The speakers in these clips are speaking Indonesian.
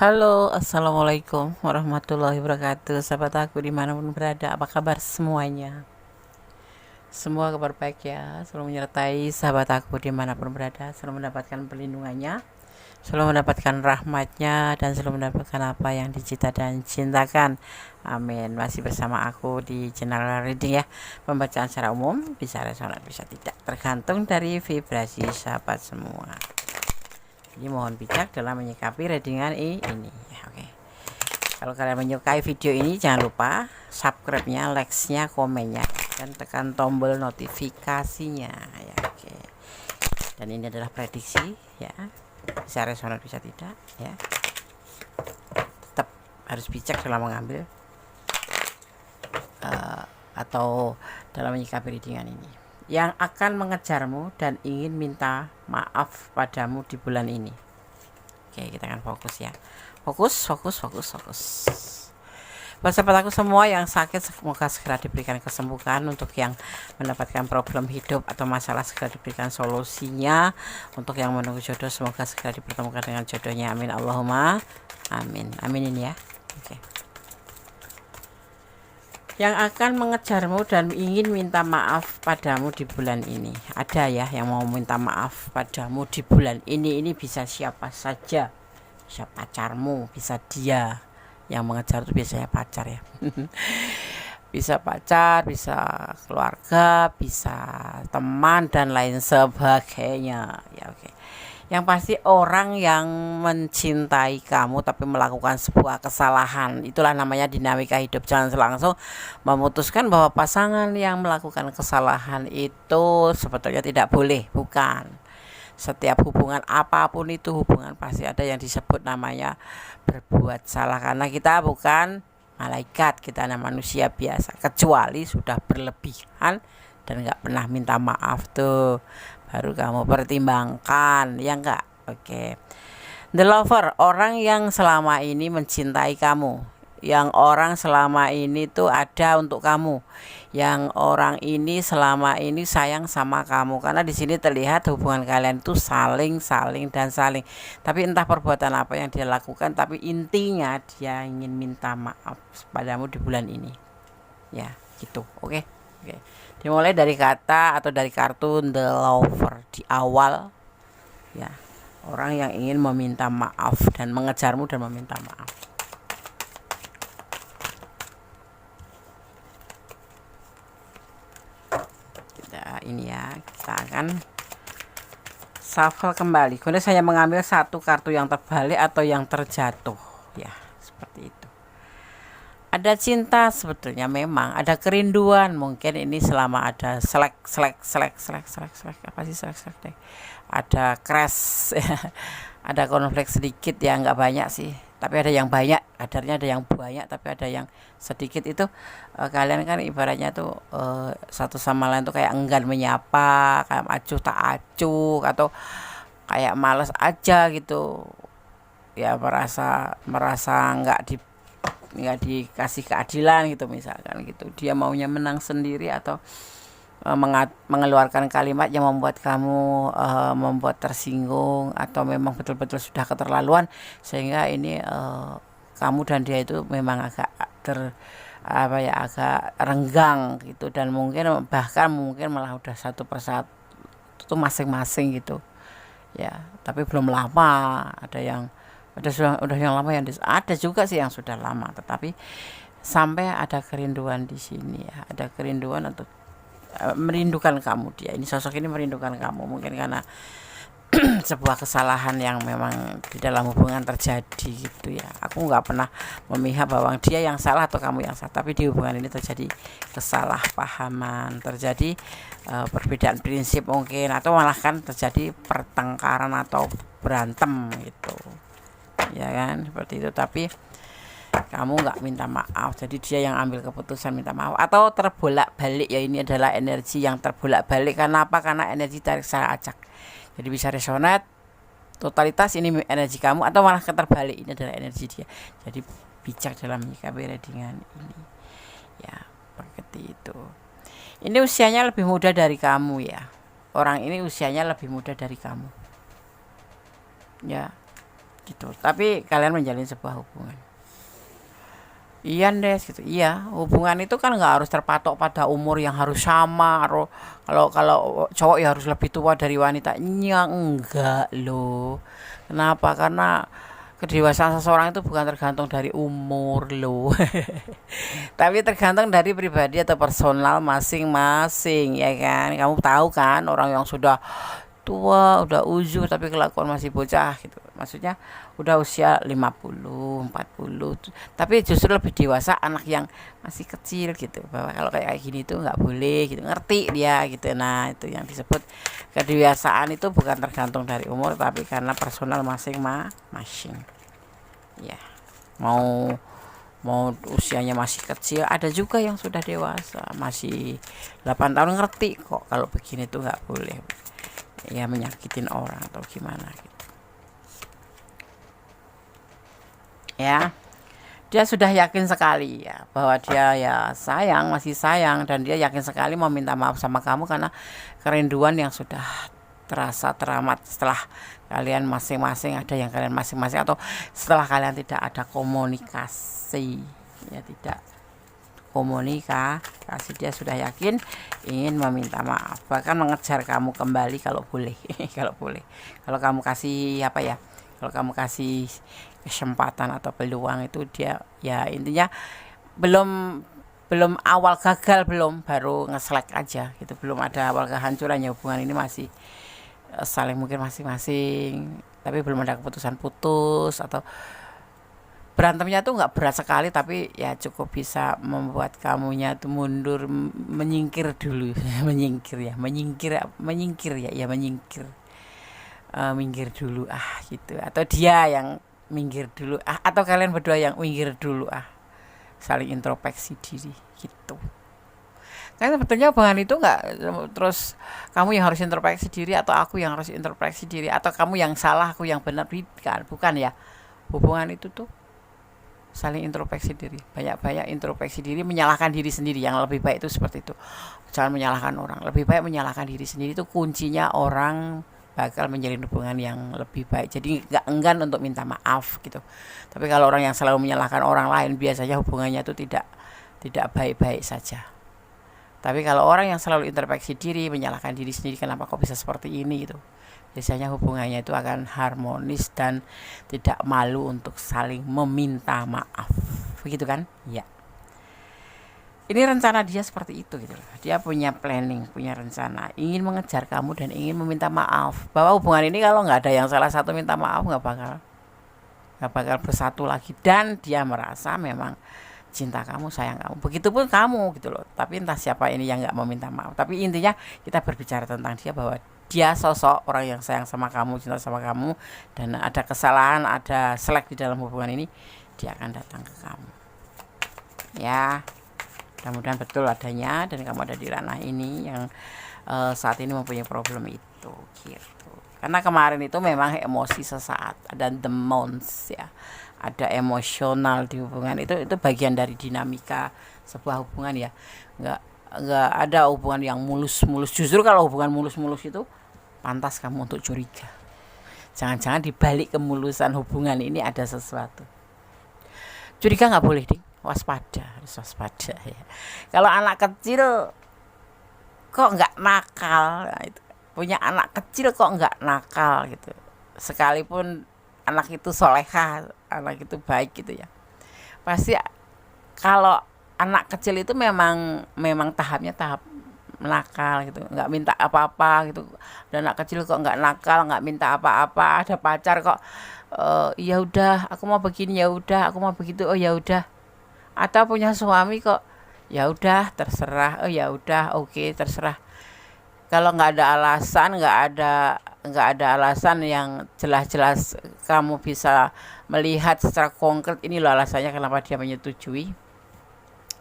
Halo, assalamualaikum warahmatullahi wabarakatuh. Sahabat aku dimanapun berada, apa kabar semuanya? Semua kabar baik ya, selalu menyertai sahabat aku dimanapun berada, selalu mendapatkan perlindungannya, selalu mendapatkan rahmatnya, dan selalu mendapatkan apa yang dicita dan cintakan. Amin. Masih bersama aku di channel reading ya, pembacaan secara umum, bisa resonan bisa tidak, tergantung dari vibrasi sahabat semua. Jadi mohon bijak dalam menyikapi readingan ini ya, oke. Kalau kalian menyukai video ini, jangan lupa subscribe-nya, like-nya, komennya, dan tekan tombol notifikasinya ya, oke. Dan ini adalah prediksi ya, bisa resonan bisa tidak ya. Tetap harus bijak dalam mengambil atau dalam menyikapi readingan ini. Yang akan mengejarmu dan ingin minta maaf padamu di bulan ini. Oke, kita akan fokus ya. Fokus. Buat sahabat aku semua yang sakit, semoga segera diberikan kesembuhan. Untuk yang mendapatkan problem hidup atau masalah, segera diberikan solusinya. Untuk yang menunggu jodoh, semoga segera dipertemukan dengan jodohnya. Amin Allahumma amin. Amin ini ya. Oke. Yang akan mengejarmu dan ingin minta maaf padamu di bulan ini. Ada ya yang mau minta maaf padamu di bulan ini. Ini bisa siapa saja, bisa pacarmu, bisa dia. Yang mengejar itu biasanya pacar ya. Bisa pacar, bisa keluarga, bisa teman, dan lain sebagainya ya, oke. Yang pasti orang yang mencintai kamu tapi melakukan sebuah kesalahan, itulah namanya dinamika hidup. Jangan langsung memutuskan bahwa pasangan yang melakukan kesalahan itu sebetulnya tidak boleh, bukan. Setiap hubungan apapun itu hubungan, pasti ada yang disebut namanya berbuat salah, karena kita bukan malaikat, kita hanya manusia biasa. Kecuali sudah berlebihan dan nggak pernah minta maaf, tuh baru kamu pertimbangkan ya enggak. Oke. The lover, orang yang selama ini mencintai kamu, yang orang selama ini tuh ada untuk kamu, yang orang ini selama ini sayang sama kamu. Karena di sini terlihat hubungan kalian tuh saling dan saling. Tapi entah perbuatan apa yang dia lakukan, tapi intinya dia ingin minta maaf padamu di bulan ini. Ya, gitu. Oke. Oke. Dimulai dari kata atau dari kartu The Lover di awal ya. Orang yang ingin meminta maaf dan mengejarmu dan meminta maaf. Ini ya, kita akan shuffle kembali. Kemudian saya mengambil satu kartu yang terbalik atau yang terjatuh ya, seperti itu. Ada cinta sebetulnya, memang ada kerinduan. Mungkin ini selama ada selek apa sih selek deh, ada crash ada konflik sedikit ya, nggak banyak sih, tapi ada yang banyak, kadarnya ada yang banyak tapi ada yang sedikit. Itu kalian kan ibaratnya tuh satu sama lain tuh kayak enggan menyapa, kayak acuh tak acuh, atau kayak males aja gitu ya, merasa nggak dikasih keadilan gitu, misalkan gitu. Dia maunya menang sendiri atau mengeluarkan kalimat yang membuat kamu membuat tersinggung, atau memang betul-betul sudah keterlaluan sehingga ini kamu dan dia itu memang agak agak renggang gitu, dan mungkin malah udah satu persatu tuh masing-masing gitu ya. Tapi belum lama, udah yang lama, yang ada juga sih yang sudah lama, tetapi sampai ada kerinduan di sini ya, ada kerinduan untuk merindukan kamu. Dia ini, sosok ini merindukan kamu, mungkin karena sebuah kesalahan yang memang di dalam hubungan terjadi gitu ya. Aku nggak pernah memihak bahwa dia yang salah atau kamu yang salah, tapi di hubungan ini terjadi kesalahpahaman, terjadi perbedaan prinsip mungkin, atau malah kan terjadi pertengkaran atau berantem gitu ya kan, seperti itu. Tapi kamu nggak minta maaf, jadi dia yang ambil keputusan minta maaf atau terbolak balik ya. Ini adalah energi yang terbolak balik. Karena apa? Karena energi tarik secara acak, jadi bisa resonate totalitas ini energi kamu, atau malah keterbalik, ini adalah energi dia. Jadi bijak dalam menyikapi readingan ini ya, seperti itu. Ini usianya lebih muda dari kamu ya, orang ini usianya lebih muda dari kamu ya. gitu. Tapi kalian menjalin sebuah hubungan. Iya Des gitu. Iya, hubungan itu kan nggak harus terpatok pada umur yang harus sama. Kalau kalau cowok ya harus lebih tua dari wanitanya, enggak loh. Kenapa? Karena kedewasaan seseorang itu bukan tergantung dari umur loh. Tapi tergantung dari pribadi atau personal masing-masing, ya kan. Kamu tahu kan orang yang sudah tua, udah uzur tapi kelakuan masih bocah gitu. Maksudnya udah usia 50, 40. Tapi justru lebih dewasa anak yang masih kecil gitu. Bahwa kalau kayak gini tuh nggak boleh gitu. Ngerti dia gitu. Nah, itu yang disebut kedewasaan itu bukan tergantung dari umur tapi karena personal masing-masing. Ya. Mau mau usianya masih kecil, ada juga yang sudah dewasa, masih 8 tahun ngerti kok kalau begini tuh nggak boleh. Ya menyakitin orang atau gimana gitu ya. Dia sudah yakin sekali ya bahwa dia ya sayang, masih sayang, dan dia yakin sekali mau minta maaf sama kamu karena kerinduan yang sudah terasa teramat setelah kalian masing-masing, ada yang kalian masing-masing atau setelah kalian tidak ada komunikasi, ya tidak komunikasi. Dia sudah yakin ingin meminta maaf, bahkan mengejar kamu kembali kalau boleh. Kalau boleh, kalau kamu kasih apa ya, kalau kamu kasih kesempatan atau peluang, itu dia ya intinya belum belum awal gagal, belum, baru ngeselek aja gitu, belum ada awal kehancurannya. Hubungan ini masih saling mungkin masing-masing, tapi belum ada keputusan putus, atau berantemnya tuh nggak berat sekali tapi ya cukup bisa membuat kamunya tuh mundur, menyingkir dulu. Menyingkir ya, ya menyingkir. Minggir dulu gitu, atau dia yang minggir dulu atau kalian berdua yang minggir dulu saling introspeksi diri gitu. Karena sebetulnya hubungan itu nggak terus kamu yang harus introspeksi diri atau aku yang harus introspeksi diri, atau kamu yang salah aku yang benar, bukan ya. Hubungan itu tuh saling introspeksi diri, banyak-banyak introspeksi diri, menyalahkan diri sendiri. Yang lebih baik itu seperti itu, jangan menyalahkan orang, lebih baik menyalahkan diri sendiri. Itu kuncinya orang bakal menjalin hubungan yang lebih baik. Jadi nggak enggan untuk minta maaf gitu. Tapi kalau orang yang selalu menyalahkan orang lain, biasanya hubungannya itu tidak baik-baik saja. Tapi kalau orang yang selalu introspeksi diri, menyalahkan diri sendiri, kenapa kok bisa seperti ini gitu, biasanya hubungannya itu akan harmonis dan tidak malu untuk saling meminta maaf, begitu kan? Ya. Ini rencana dia seperti itu gitu loh. Dia punya planning, punya rencana, ingin mengejar kamu dan ingin meminta maaf. Bahwa hubungan ini kalau nggak ada yang salah satu minta maaf, nggak bakal bersatu lagi. Dan dia merasa memang cinta kamu, sayang kamu, begitupun kamu gitu loh. Tapi entah siapa ini yang nggak mau minta maaf. Tapi intinya kita berbicara tentang dia, bahwa dia sosok orang yang sayang sama kamu, cinta sama kamu, dan ada kesalahan, ada selek di dalam hubungan ini, dia akan datang ke kamu. Ya, mudah-mudahan betul adanya dan kamu ada di ranah ini yang saat ini mempunyai problem itu gitu. Karena kemarin itu memang emosi sesaat, ada demons ya, ada emosional di hubungan itu bagian dari dinamika sebuah hubungan ya. Nggak ada hubungan yang mulus-mulus. Justru kalau hubungan mulus-mulus itu pantas kamu untuk curiga. Jangan-jangan di balik kemulusan hubungan ini ada sesuatu. Curiga nggak boleh, Ding. Harus waspada ya. Kalau anak kecil kok nggak nakal, nah, itu. Punya anak kecil kok nggak nakal gitu. Sekalipun anak itu solehah, anak itu baik gitu ya. Pasti kalau anak kecil itu memang tahapnya tahap nakal gitu, nggak minta apa-apa gitu. Dan anak kecil kok nggak nakal, nggak minta apa-apa, ada pacar kok ya udah aku mau begini, ya udah aku mau begitu, oh ya udah. Atau punya suami kok ya udah terserah, oh ya udah oke, terserah. Kalau nggak ada alasan, nggak ada alasan yang jelas-jelas kamu bisa melihat secara konkret, ini loh alasannya kenapa dia menyetujui.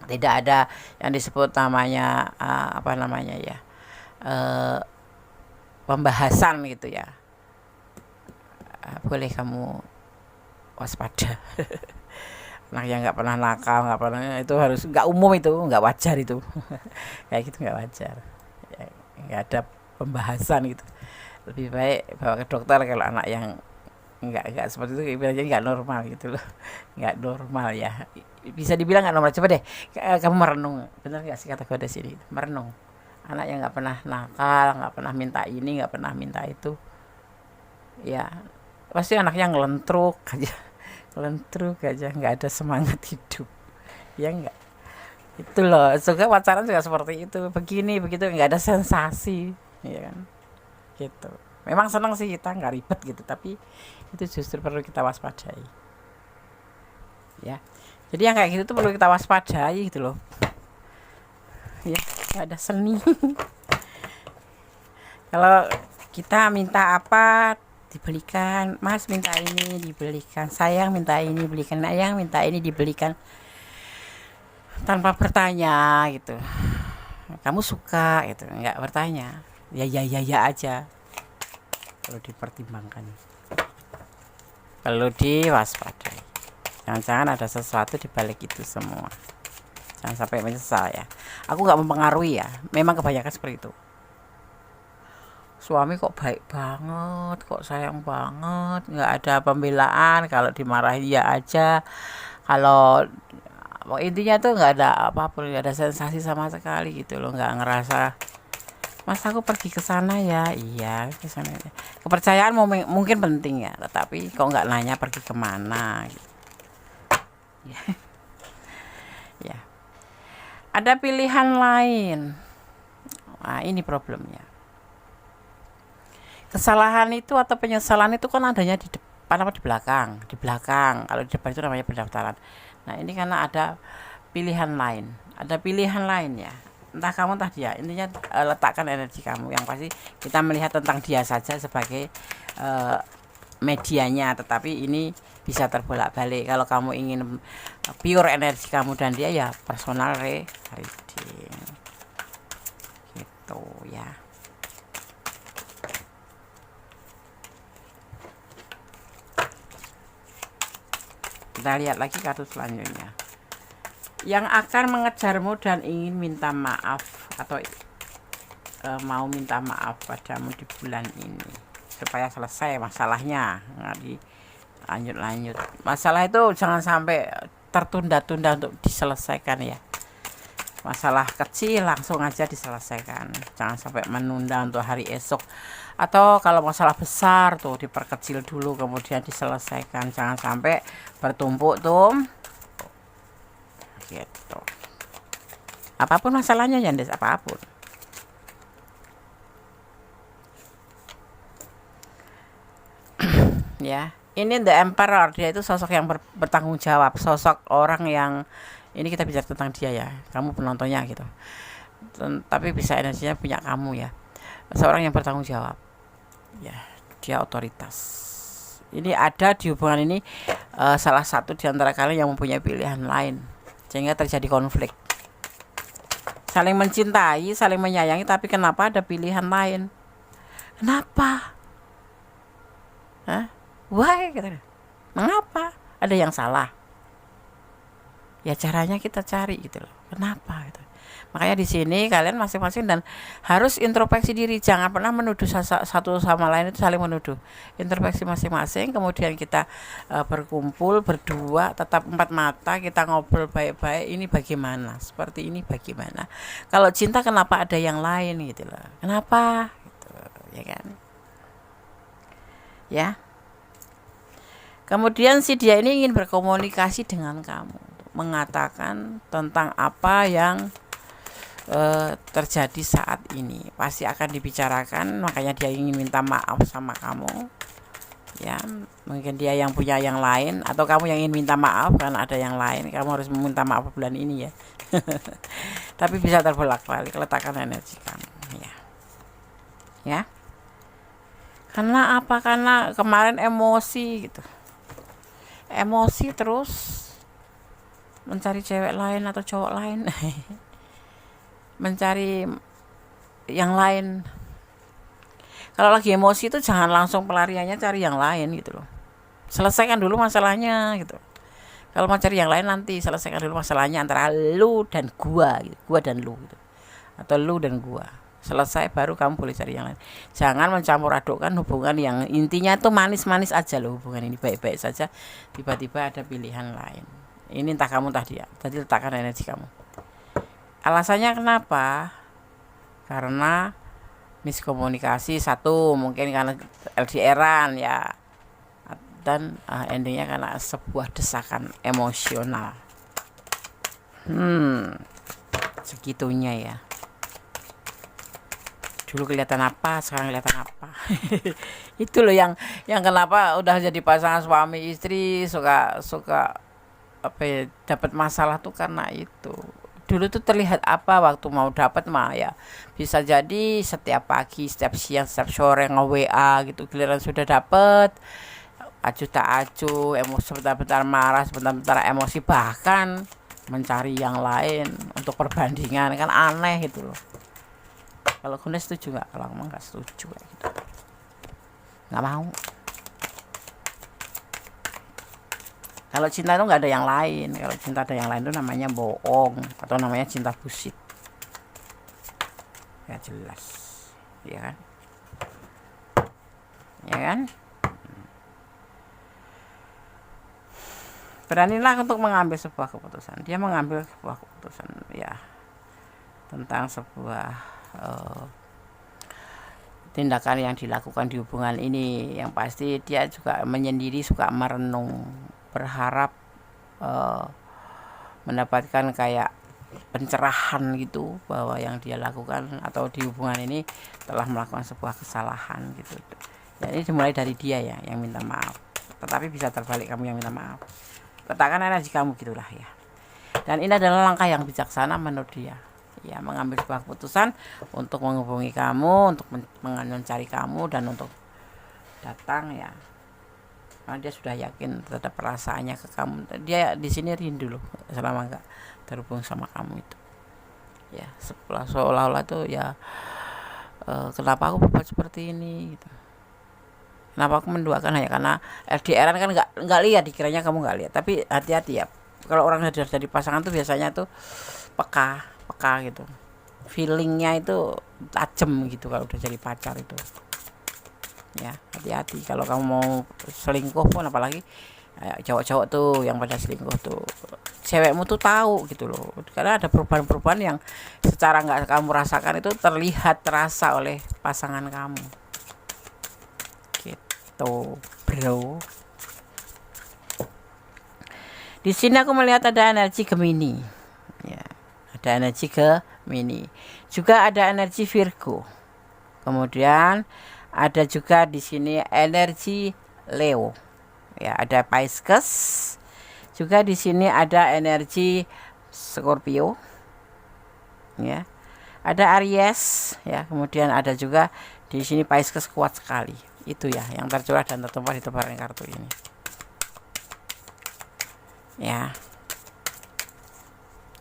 Tidak ada yang disebut namanya apa namanya ya, pembahasan gitu ya. Boleh kamu waspada. Anak yang nggak pernah nakal, nggak pernah, itu harus nggak umum, itu nggak wajar itu. Kayak gitu nggak wajar ya, nggak ada pembahasan gitu. Lebih baik bawa ke dokter kalau anak yang Nggak seperti itu, ibaratnya nggak normal gitu loh. Nggak normal ya, bisa dibilang nggak normal. Coba deh kamu merenung, bener nggak sih kata gue di sini, merenung. Anak yang nggak pernah nakal, nggak pernah minta ini, nggak pernah minta itu, ya pasti anaknya ngelentruk aja. Ngelentruk aja, nggak ada semangat hidup, ya nggak. Itu loh, juga pacaran juga seperti itu, begini begitu, nggak ada sensasi, ya kan, gitu. Memang senang sih kita, nggak ribet gitu, tapi itu justru perlu kita waspadai, ya. Jadi yang kayak gitu tuh perlu kita waspadai gitu loh, ya. Nggak ada seni. Kalau kita minta apa dibelikan, mas minta ini dibelikan, sayang minta ini dibelikan, ayang minta ini dibelikan, tanpa bertanya gitu, kamu suka gitu, nggak bertanya, ya ya ya ya aja. Perlu dipertimbangkan, perlu diwaspadai, jangan-jangan ada sesuatu di balik itu semua. Jangan sampai menyesal ya. Aku nggak mempengaruhi ya, memang kebanyakan seperti itu. Suami kok baik banget, kok sayang banget, nggak ada pembelaan, kalau dimarahin ya aja, kalau intinya tuh nggak ada apapun, nggak ada sensasi sama sekali gitu loh, nggak ngerasa, mas aku pergi ke sana ya, iya ke sana. Kepercayaan mungkin penting ya, tetapi kok nggak nanya pergi kemana gitu. Ya, ada pilihan lain. Nah ini problemnya. Kesalahan itu atau penyesalan itu kan adanya di depan apa di belakang? Di belakang. Kalau di depan itu namanya pendaftaran. Nah, ini karena ada pilihan lain. Ada pilihan lain ya. Entah kamu entah dia. Intinya letakkan energi kamu. Yang pasti kita melihat tentang dia saja sebagai medianya, tetapi ini bisa terbolak-balik. Kalau kamu ingin pure energi kamu dan dia, ya personal reading. Gitu ya. Kita lihat lagi kartu selanjutnya. Yang akan mengejarmu dan ingin minta maaf atau mau minta maaf padamu di bulan ini supaya selesai masalahnya, nggak dilanjut-lanjut. Masalah itu jangan sampai tertunda-tunda untuk diselesaikan ya. Masalah kecil langsung aja diselesaikan, jangan sampai menunda untuk hari esok. Atau kalau masalah besar tuh diperkecil dulu kemudian diselesaikan, jangan sampai bertumpuk tuh gitu. Apapun masalahnya ya Des, apapun. Ya, ini The Emperor, dia itu sosok yang bertanggung jawab, sosok orang yang, ini kita bicara tentang dia ya, kamu penontonnya gitu, tapi bisa energinya punya kamu ya. Seorang yang bertanggung jawab ya, dia otoritas. Ini ada di hubungan ini salah satu di antara kalian yang mempunyai pilihan lain, sehingga terjadi konflik. Saling mencintai, saling menyayangi, tapi kenapa ada pilihan lain? Kenapa? Hah? Why? Mengapa? Ada yang salah? Ya caranya kita cari gitu loh. Kenapa gitu. Makanya di sini kalian masing-masing dan harus introspeksi diri, jangan pernah menuduh satu sama lain, itu saling menuduh. Introspeksi masing-masing, kemudian kita berkumpul berdua, tetap empat mata, kita ngobrol baik-baik, ini bagaimana? Seperti ini bagaimana? Kalau cinta kenapa ada yang lain gitu loh. Kenapa? Gitu, ya kan? Ya. Kemudian si dia ini ingin berkomunikasi dengan kamu, mengatakan tentang apa yang terjadi saat ini. Pasti akan dibicarakan, makanya dia ingin minta maaf sama kamu. Ya, mungkin dia yang punya yang lain, atau kamu yang ingin minta maaf karena ada yang lain. Kamu harus meminta maaf bulan ini ya. Tapi bisa terbolak-balik, letakkan energi kamu ya. Ya. Karena apa? Karena kemarin emosi gitu. Emosi terus mencari cewek lain atau cowok lain. Mencari yang lain. Kalau lagi emosi itu jangan langsung pelariannya cari yang lain gitu loh. Selesaikan dulu masalahnya gitu. Kalau mau cari yang lain nanti selesaikan dulu masalahnya antara lu dan gua gitu. Gua dan lu gitu. Atau lu dan gua. selesai baru kamu boleh cari yang lain. Jangan mencampur adukkan hubungan yang intinya tuh manis-manis aja loh, hubungan ini baik-baik saja, tiba-tiba ada pilihan lain. Ini entah kamu entah dia. Jadi letakkan energi kamu. Alasannya kenapa? Karena miskomunikasi satu, mungkin karena LDRan ya, dan endingnya karena sebuah desakan emosional. Segitunya ya. Dulu kelihatan apa, sekarang kelihatan apa. Itu loh yang kenapa udah jadi pasangan suami istri suka apa ya, dapat masalah tuh karena itu. Dulu tuh terlihat apa waktu mau dapat mah ya bisa jadi setiap pagi, setiap siang, setiap sore nge-WA gitu. Giliran sudah dapat acuh tak acuh, emosi sebentar-bentar marah, sebentar-bentar emosi, bahkan mencari yang lain untuk perbandingan, kan aneh gitu loh. Kalau Gunda setuju nggak? Kalau emang nggak setuju kayak gitu, nggak mau. Kalau cinta itu nggak ada yang lain. Kalau cinta ada yang lain itu namanya bohong atau namanya cinta bullshit. Ya jelas, ya kan? Ya kan? Beranilah untuk mengambil sebuah keputusan. Dia mengambil sebuah keputusan ya tentang sebuah tindakan yang dilakukan di hubungan ini. Yang pasti dia juga menyendiri, suka merenung, berharap mendapatkan kayak pencerahan gitu bahwa yang dia lakukan atau di hubungan ini telah melakukan sebuah kesalahan gitu. Jadi dimulai dari dia ya yang minta maaf, tetapi bisa terbalik kamu yang minta maaf. Letakkan energi kamu gitulah ya. Dan ini adalah langkah yang bijaksana menurut dia. Ya, mengambil sebuah keputusan untuk menghubungi kamu, untuk mencari kamu dan untuk datang ya. Karena dia sudah yakin terhadap perasaannya ke kamu. Dia di sini rindu loh selama enggak terhubung sama kamu itu. Ya, seolah-olah tuh ya kenapa aku berbuat seperti ini gitu. Kenapa aku menduakan hanya karena LDRan kan nggak lihat, dikiranya kamu nggak lihat. Tapi hati-hati ya. Kalau orang sudah jadi pasangan tuh biasanya tuh peka gitu. Feelingnya itu tajam gitu kalau udah jadi pacar itu. Ya, hati-hati kalau kamu mau selingkuh pun, apalagi cowok-cowok tuh yang pada selingkuh tuh. Cewekmu tuh tahu gitu loh. Karena ada perubahan-perubahan yang secara nggak kamu rasakan itu terlihat, terasa oleh pasangan kamu. Gitu, bro. Di sini aku melihat ada energi Gemini. Ya, ada energi Gemini. Juga ada energi Virgo. Kemudian ada juga di sini energi Leo. Ya, ada Pisces. Juga di sini ada energi Scorpio. Ya. Ada Aries ya, kemudian ada juga di sini Pisces kuat sekali. Itu ya yang tercurah dan tertumpah di tebaran kartu ini. Ya.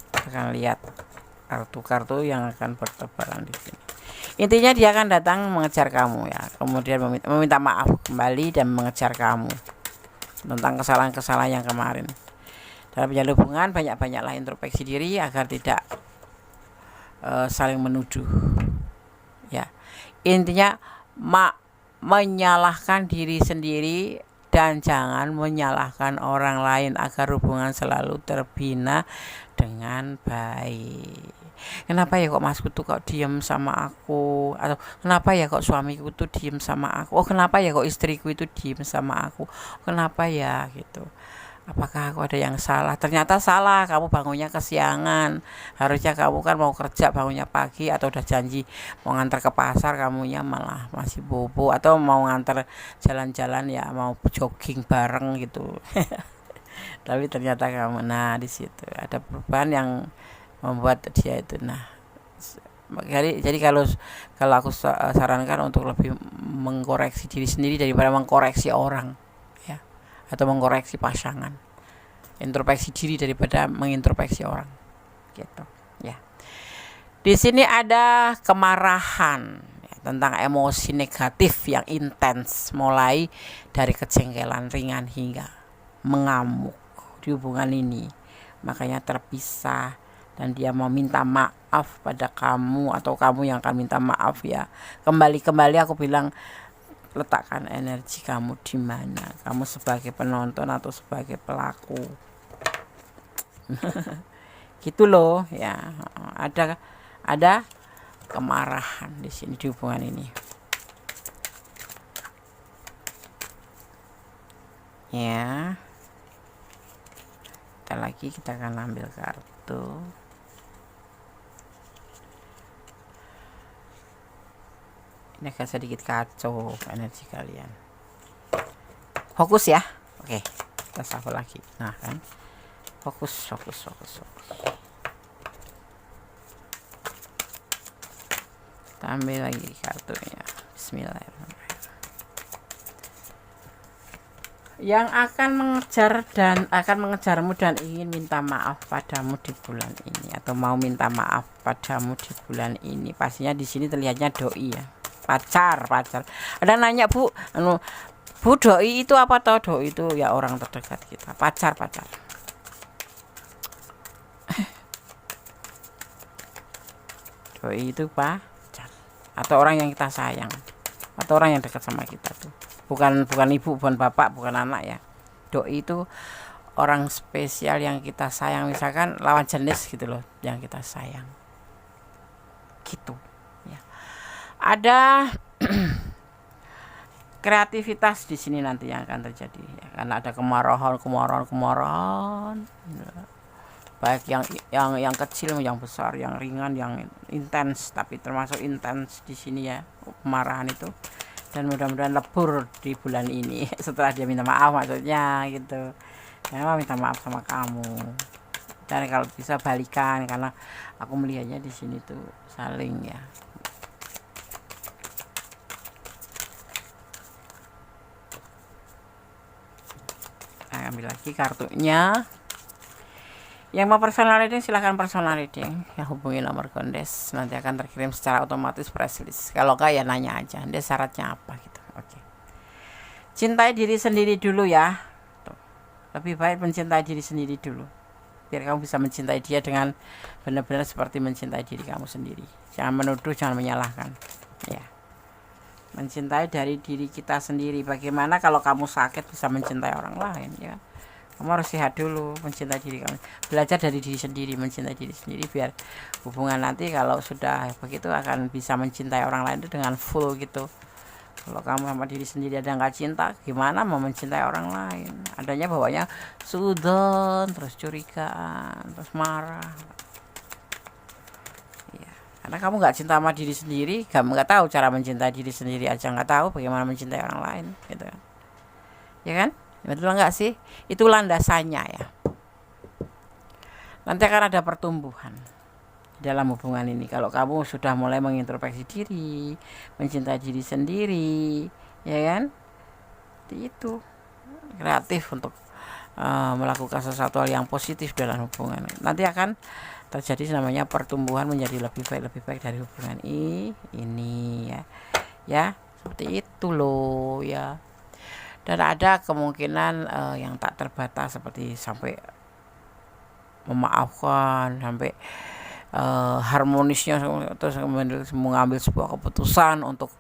Kita akan lihat kartu-kartu yang akan bertebaran di sini. Intinya dia akan datang mengejar kamu ya, kemudian meminta maaf kembali dan mengejar kamu tentang kesalahan-kesalahan yang kemarin. Dalam menjalin hubungan banyak-banyaklah introspeksi diri agar tidak saling menuduh. Ya, intinya menyalahkan diri sendiri dan jangan menyalahkan orang lain agar hubungan selalu terbina dengan baik. Kenapa ya kok masku tuh kok diem sama aku, atau kenapa ya kok suamiku tuh diem sama aku, oh kenapa ya kok istriku itu diem sama aku, kenapa ya gitu. Apakah aku ada yang salah? Ternyata salah, kamu bangunnya kesiangan. Harusnya kamu kan mau kerja bangunnya pagi, atau udah janji mau nganter ke pasar, kamunya malah masih bobo, atau mau nganter jalan-jalan ya mau jogging bareng gitu. Tapi ternyata kamu, nah di situ ada perubahan yang membuat dia itu. Nah, jadi kalau aku sarankan untuk lebih mengkoreksi diri sendiri daripada mengkoreksi orang ya, atau mengkoreksi pasangan. Introspeksi diri daripada mengintrospeksi orang gitu ya. Di sini ada kemarahan ya, tentang emosi negatif yang intens, mulai dari kejengkelan ringan hingga mengamuk di hubungan ini. Makanya terpisah dan dia mau minta maaf pada kamu atau kamu yang akan minta maaf, ya kembali aku bilang, letakkan energi kamu di mana, kamu sebagai penonton atau sebagai pelaku. Gitu loh ya. Ada kemarahan di sini di hubungan ini ya. Kita akan ambil kartu. Ini agak sedikit kacau energi kalian. Fokus ya. Oke, kita shuffle lagi. Nah kan, fokus. Kita ambil lagi kartunya. Bismillahirrahmanirrahim. Yang akan mengejarmu dan ingin minta maaf padamu di bulan ini, atau mau minta maaf padamu di bulan ini, pastinya di sini terlihatnya doi ya, pacar. Ada nanya, Bu doi itu apa? Tahu doi itu ya orang terdekat kita, pacar. Doi itu pacar atau orang yang kita sayang atau orang yang dekat sama kita tuh. Bukan ibu, bukan bapak, bukan anak ya. Doi itu orang spesial yang kita sayang, misalkan lawan jenis gitu loh, yang kita sayang. Gitu ya. Ada kreativitas di sini nanti yang akan terjadi ya, karena ada kemarahan. Baik yang kecil, yang besar, yang ringan, yang intens, tapi termasuk intens di sini ya kemarahan itu. Dan mudah-mudahan lebur di bulan ini setelah dia minta maaf, maksudnya gitu. Memang minta maaf sama kamu, dan kalau bisa balikan, karena aku melihatnya di sini tuh saling ya. Nah, ambil lagi kartunya. Yang mau personal reading silahkan personal reading ya, hubungi nomor Gondes, nanti akan terkirim secara otomatis press list. Kalau enggak ya nanya aja, dia syaratnya apa gitu. Oke. Cintai diri sendiri dulu ya. Tuh. Lebih baik mencintai diri sendiri dulu, biar kamu bisa mencintai dia dengan benar-benar seperti mencintai diri kamu sendiri. Jangan menuduh, jangan menyalahkan ya. Mencintai dari diri kita sendiri. Bagaimana kalau kamu sakit bisa mencintai orang lain ya? Kamu harus sehat dulu, mencintai diri kamu. Belajar dari diri sendiri, mencintai diri sendiri, biar hubungan nanti kalau sudah begitu akan bisa mencintai orang lain itu dengan full gitu. Kalau kamu sama diri sendiri ada nggak cinta, gimana mau mencintai orang lain? Adanya bawanya sudon, terus curigaan, terus marah. Ya, karena kamu nggak cinta sama diri sendiri, kamu nggak tahu cara mencintai diri sendiri aja, nggak tahu bagaimana mencintai orang lain, gitu kan? Ya kan? Betul nggak sih? Itu landasannya ya. Nanti akan ada pertumbuhan dalam hubungan ini. Kalau kamu sudah mulai mengintrospeksi diri, mencintai diri sendiri, ya kan? Itu kreatif untuk melakukan sesuatu yang positif dalam hubungan. Nanti akan terjadi namanya pertumbuhan menjadi lebih baik dari hubungan ini ya. Ya, seperti itu loh ya. Dan ada kemungkinan yang tak terbatas, seperti sampai memaafkan, sampai harmonisnya, terus mengambil sebuah keputusan untuk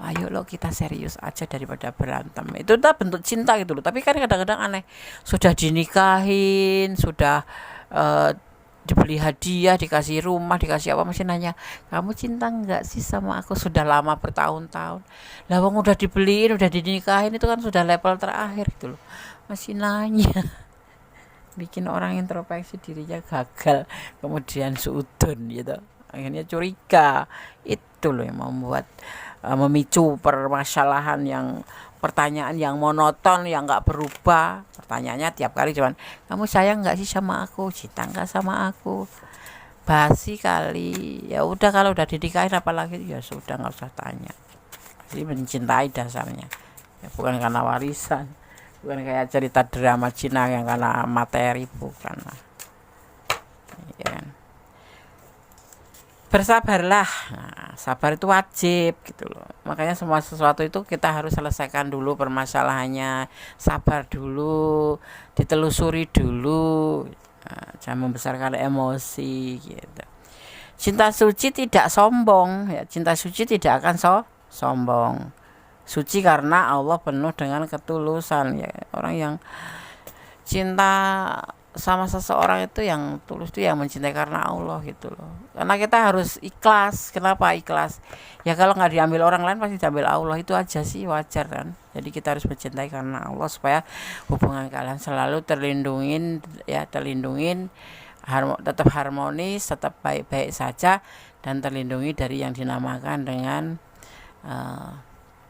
ayo lo kita serius aja daripada berantem. Itu udah bentuk cinta gitu loh. Tapi kan kadang-kadang aneh, sudah dinikahin, sudah dibeli hadiah, dikasih rumah, dikasih apa, masih nanya, kamu cinta nggak sih sama aku? Sudah lama bertahun-tahun lah, wong udah dibeliin, udah dinikahin, itu kan sudah level terakhir gitu loh, masih nanya. Bikin orang introspeksi dirinya gagal, kemudian suudon gitu, akhirnya curiga. Itu loh yang membuat memicu permasalahan, yang pertanyaan yang monoton, yang nggak berubah. Pertanyaannya tiap kali cuman, kamu sayang nggak sih sama aku, cinta nggak sama aku? Basi kali. Ya udah, kalau udah dinikahin apalagi, ya sudah, nggak usah tanya. Pasti mencintai dasarnya ya, bukan karena warisan, bukan kayak cerita drama Cina yang karena materi, bukan lah ya kan? Bersabarlah. Nah, sabar itu wajib gitu loh. Makanya semua sesuatu itu kita harus selesaikan dulu permasalahannya, sabar dulu, ditelusuri dulu. Nah, jangan membesarkan emosi gitu. Cinta suci tidak sombong ya, cinta suci tidak akan sombong. Suci karena Allah penuh dengan ketulusan ya. Orang yang cinta sama seseorang itu yang tulus itu yang mencintai karena Allah gitu loh. Karena kita harus ikhlas. Kenapa ikhlas? Ya kalau nggak diambil orang lain pasti diambil Allah, itu aja sih, wajar kan. Jadi kita harus mencintai karena Allah supaya hubungan kalian selalu terlindungin ya, tetap harmonis, tetap baik-baik saja, dan terlindungi dari yang dinamakan dengan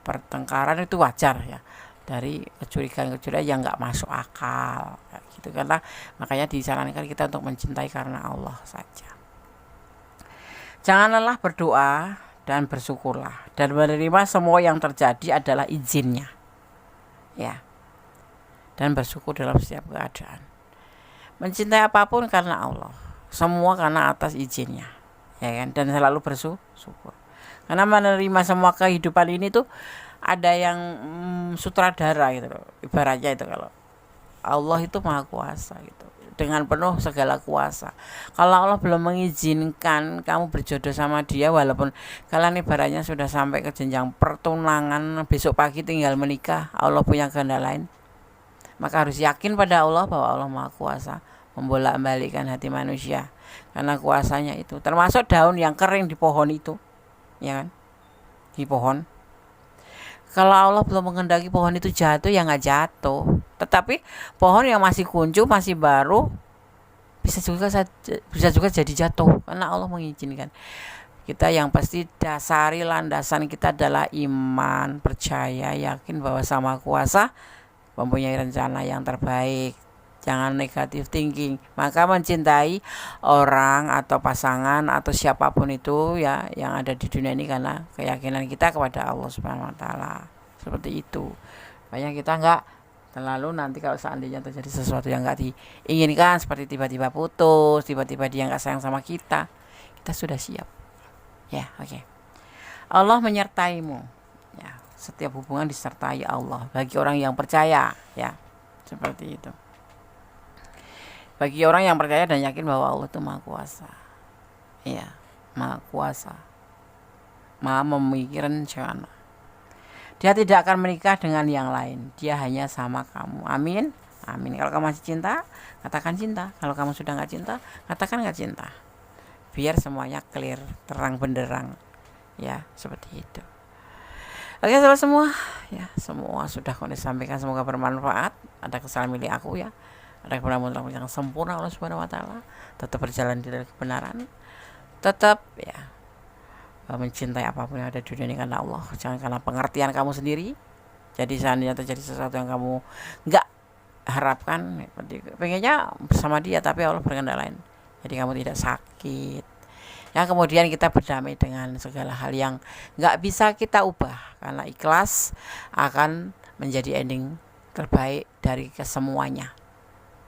pertengkaran. Itu wajar ya, dari kecurigaan yang nggak masuk akal gitu. Karena makanya disarankan kita untuk mencintai karena Allah saja. Jangan lelah berdoa dan bersyukurlah, dan menerima semua yang terjadi adalah izinnya ya, dan bersyukur dalam setiap keadaan. Mencintai apapun karena Allah, semua karena atas izinnya ya kan, dan selalu bersyukur. Karena menerima semua kehidupan ini tuh ada yang sutradara gitu loh. Ibaratnya itu kalau Allah itu maha kuasa gitu, dengan penuh segala kuasa. Kalau Allah belum mengizinkan kamu berjodoh sama dia, walaupun kalian ibaratnya sudah sampai ke jenjang pertunangan, besok pagi tinggal menikah, Allah punya kehendak lain, maka harus yakin pada Allah bahwa Allah maha kuasa membolak-balikkan hati manusia. Karena kuasanya itu, termasuk daun yang kering di pohon itu ya kan, di pohon. Kalau Allah belum menghendaki pohon itu jatuh, ya nggak jatuh. Tetapi pohon yang masih kuncup, masih baru, bisa juga jadi jatuh karena Allah mengizinkan. Kita yang pasti dasari landasan kita adalah iman, percaya, yakin bahwa Sama Kuasa mempunyai rencana yang terbaik. Jangan negatif thinking. Maka mencintai orang atau pasangan atau siapapun itu ya yang ada di dunia ini karena keyakinan kita kepada Allah Subhanahu wa taala. Seperti itu. Makanya kita enggak terlalu nanti kalau seandainya terjadi sesuatu yang enggak diinginkan, seperti tiba-tiba putus, tiba-tiba dia enggak sayang sama kita sudah siap. Ya, oke. Allah menyertaimu. Ya, setiap hubungan disertai Allah bagi orang yang percaya, ya. Seperti itu. Bagi orang yang percaya dan yakin bahwa Allah itu Maha Kuasa. Iya, Maha Kuasa. Maha memiliki rencana. Dia tidak akan menikah dengan yang lain. Dia hanya sama kamu. Amin. Amin. Kalau kamu masih cinta, katakan cinta. Kalau kamu sudah gak cinta, katakan gak cinta. Biar semuanya clear, terang benderang. Ya, seperti itu. Oke, sahabat semua. Ya, semua sudah kau disampaikan, semoga bermanfaat. Ada kesalahan milik aku ya. Ada kebenaran yang sempurna Allah Subhanahu wa taala. Tetap berjalan di dalam kebenaran. Tetap ya mencintai apapun yang ada di dunia ini karena Allah. Jangan karena pengertian kamu sendiri. Jadi seandainya terjadi sesuatu yang kamu enggak harapkan, pengennya bersama dia tapi Allah berkehendak lain. Jadi kamu tidak sakit. Yang kemudian kita berdamai dengan segala hal yang enggak bisa kita ubah, karena ikhlas akan menjadi ending terbaik dari kesemuanya.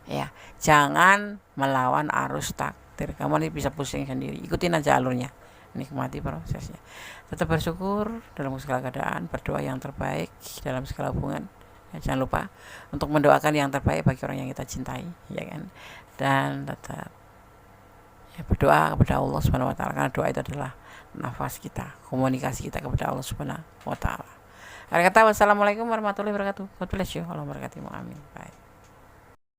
Ya, jangan melawan arus takdir. Kamu ini bisa pusing sendiri. Ikutin aja alurnya. Nikmati prosesnya. Tetap bersyukur dalam segala keadaan, berdoa yang terbaik dalam segala hubungan. Ya, jangan lupa untuk mendoakan yang terbaik bagi orang yang kita cintai, ya kan? Dan tetap ya berdoa kepada Allah Subhanahu wa taala, karena doa itu adalah nafas kita, komunikasi kita kepada Allah Subhanahu wa taala. Akhir kata, wassalamualaikum warahmatullahi wabarakatuh. God bless you. Allah memberkatimu. Amin. Bye.